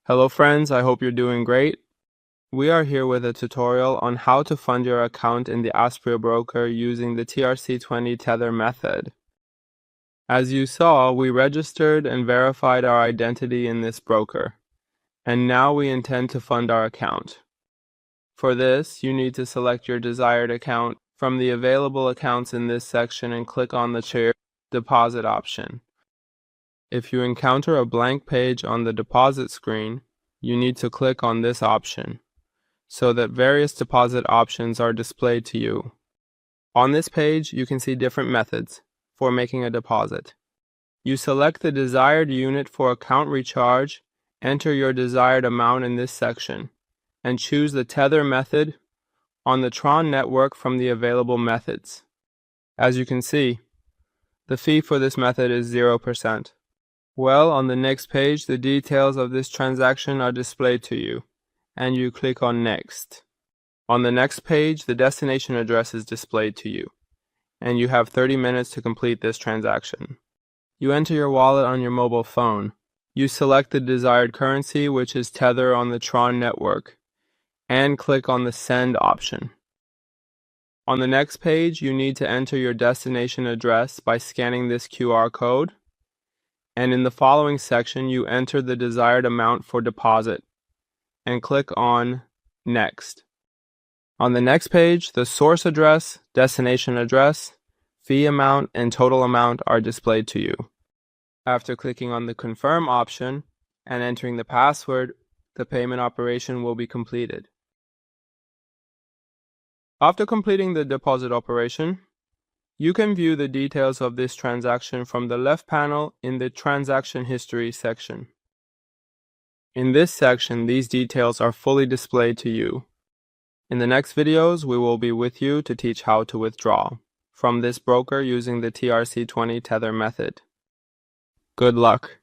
Hello friends, I hope you're doing great. We are here with a tutorial on how to fund your account in the Esperio broker using the TRC20 tether method. As you saw, we registered and verified our identity in this broker, and now we intend to fund our account. For this, you need to select your desired account from the available accounts in this section and click on the deposit option. If you encounter a blank page on the deposit screen, you need to click on this option so that various deposit options are displayed to you. On this page, you can see different methods for making a deposit. You select the desired unit for account recharge, enter your desired amount in this section, and choose the tether method on the Tron network from the available methods. As you can see, the fee for this method is 0%. Well, on the next page, the details of this transaction are displayed to you, and you click on Next. On the next page, the destination address is displayed to you, and you have 30 minutes to complete this transaction. You enter your wallet on your mobile phone. You select the desired currency, which is Tether on the Tron network, and click on the Send option. On the next page, you need to enter your destination address by scanning this QR code. And in the following section, you enter the desired amount for deposit and click on Next. On the next page, the source address, destination address, fee amount, and total amount are displayed to you. After clicking on the Confirm option and entering the password, the payment operation will be completed. After completing the deposit operation, you can view the details of this transaction from the left panel in the Transaction History section. In this section, these details are fully displayed to you. In the next videos, we will be with you to teach how to withdraw from this broker using the TRC20 tether method. Good luck!